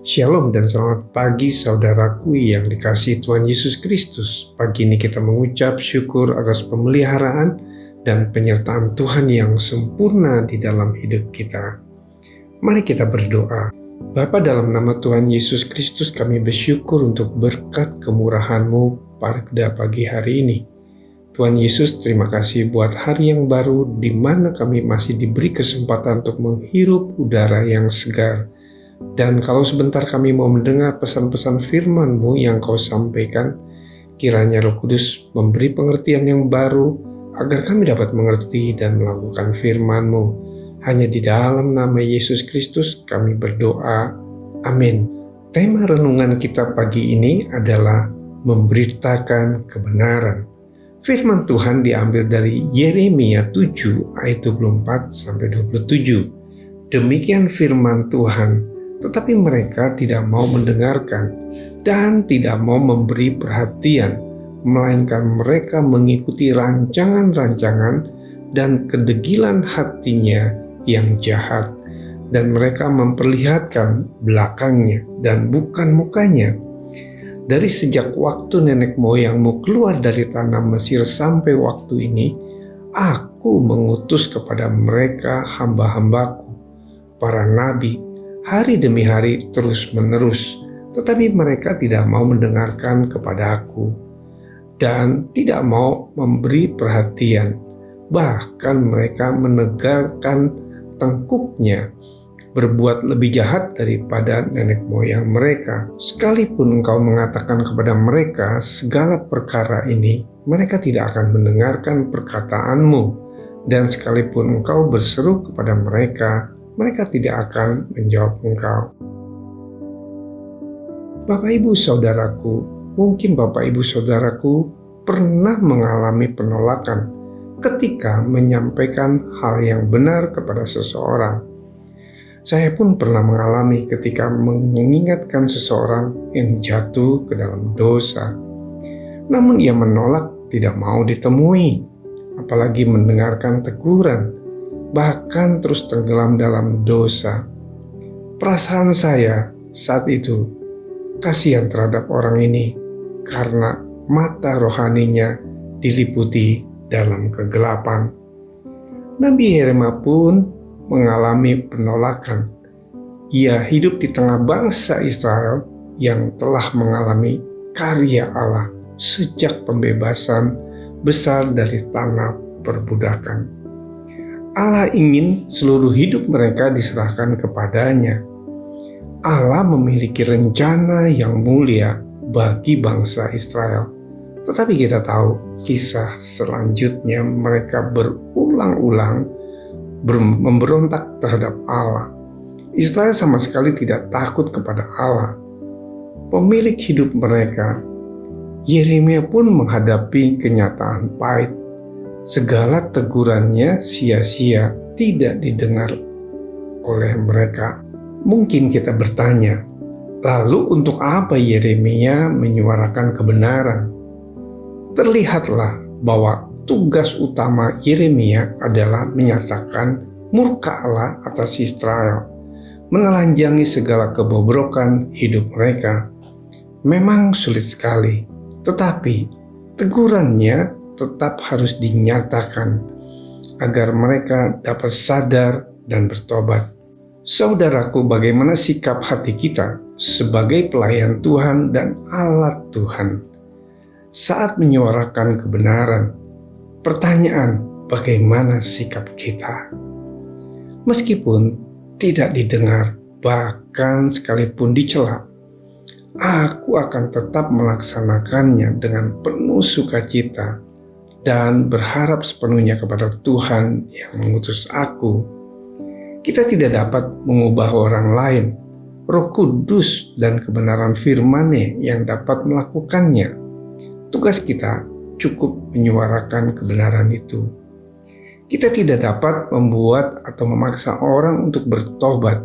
Shalom dan selamat pagi saudaraku yang dikasihi Tuhan Yesus Kristus. Pagi ini kita mengucap syukur atas pemeliharaan dan penyertaan Tuhan yang sempurna di dalam hidup kita. Mari kita berdoa. Bapa, dalam nama Tuhan Yesus Kristus kami bersyukur untuk berkat kemurahan-Mu pada pagi hari ini. Tuhan Yesus, terima kasih buat hari yang baru di mana kami masih diberi kesempatan untuk menghirup udara yang segar. Dan kalau sebentar kami mau mendengar pesan-pesan firman-Mu yang Kau sampaikan, kiranya Roh Kudus memberi pengertian yang baru agar kami dapat mengerti dan melakukan firman-Mu. Hanya di dalam nama Yesus Kristus kami berdoa. Amin. Tema renungan kita pagi ini adalah memberitakan kebenaran. Firman Tuhan diambil dari Yeremia 7 ayat 24-27. Demikian firman Tuhan. Tetapi mereka tidak mau mendengarkan dan tidak mau memberi perhatian, melainkan mereka mengikuti rancangan-rancangan dan kedegilan hatinya yang jahat, dan mereka memperlihatkan belakangnya dan bukan mukanya. Dari sejak waktu nenek moyangmu keluar dari tanah Mesir sampai waktu ini, aku mengutus kepada mereka hamba-hambaku, para nabi, hari demi hari terus-menerus, tetapi mereka tidak mau mendengarkan kepada aku dan tidak mau memberi perhatian. Bahkan mereka menegarkan tengkuknya, berbuat lebih jahat daripada nenek moyang mereka. Sekalipun engkau mengatakan kepada mereka segala perkara ini, mereka tidak akan mendengarkan perkataanmu. Dan sekalipun engkau berseru kepada mereka, mereka tidak akan menjawab engkau. Bapak Ibu Saudaraku, mungkin Bapak Ibu Saudaraku pernah mengalami penolakan ketika menyampaikan hal yang benar kepada seseorang. Saya pun pernah mengalami ketika mengingatkan seseorang yang jatuh ke dalam dosa. Namun ia menolak, tidak mau ditemui, apalagi mendengarkan teguran, bahkan terus tenggelam dalam dosa. Perasaan saya saat itu kasihan terhadap orang ini karena mata rohaninya diliputi dalam kegelapan. Nabi Yeremia pun mengalami penolakan. Ia hidup di tengah bangsa Israel yang telah mengalami karya Allah sejak pembebasan besar dari tanah perbudakan. Allah ingin seluruh hidup mereka diserahkan kepadanya. Allah memiliki rencana yang mulia bagi bangsa Israel. Tetapi kita tahu kisah selanjutnya mereka berulang-ulang memberontak terhadap Allah. Israel sama sekali tidak takut kepada Allah, pemilik hidup mereka. Yeremia pun menghadapi kenyataan pahit. Segala tegurannya sia-sia, tidak didengar oleh mereka. Mungkin kita bertanya, lalu untuk apa Yeremia menyuarakan kebenaran? Terlihatlah bahwa tugas utama Yeremia adalah menyatakan murka Allah atas Israel, menelanjangi segala kebobrokan hidup mereka. Memang sulit sekali, tetapi tegurannya tetap harus dinyatakan agar mereka dapat sadar dan bertobat. Saudaraku, bagaimana sikap hati kita sebagai pelayan Tuhan dan alat Tuhan saat menyuarakan kebenaran? Pertanyaan, bagaimana sikap kita? Meskipun tidak didengar, bahkan sekalipun dicela, aku akan tetap melaksanakannya dengan penuh sukacita dan berharap sepenuhnya kepada Tuhan yang mengutus aku. Kita tidak dapat mengubah orang lain. Roh Kudus dan kebenaran firman-Nya yang dapat melakukannya. Tugas kita cukup menyuarakan kebenaran itu. Kita tidak dapat membuat atau memaksa orang untuk bertobat.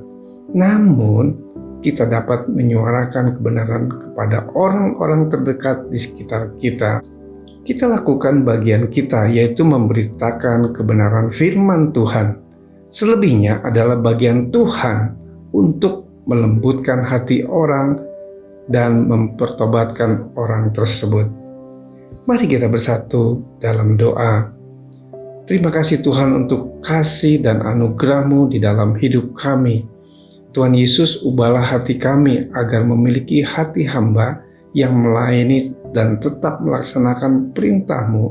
Namun, kita dapat menyuarakan kebenaran kepada orang-orang terdekat di sekitar kita. Kita lakukan bagian kita, yaitu memberitakan kebenaran firman Tuhan. Selebihnya adalah bagian Tuhan untuk melembutkan hati orang, dan mempertobatkan orang tersebut. Mari kita bersatu dalam doa. Terima kasih Tuhan untuk kasih dan anugerah-Mu di dalam hidup kami. Tuhan Yesus, ubahlah hati kami agar memiliki hati hamba yang melayani dan tetap melaksanakan perintah-Mu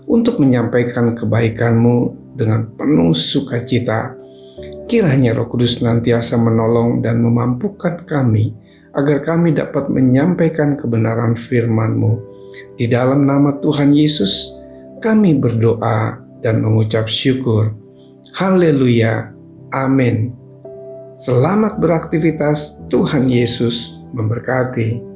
untuk menyampaikan kebaikan-Mu dengan penuh sukacita. Kiranya Roh Kudus senantiasa menolong dan memampukan kami agar kami dapat menyampaikan kebenaran firman-Mu. Di dalam nama Tuhan Yesus, kami berdoa dan mengucap syukur. Haleluya. Amin. Selamat beraktivitas. Tuhan Yesus memberkati.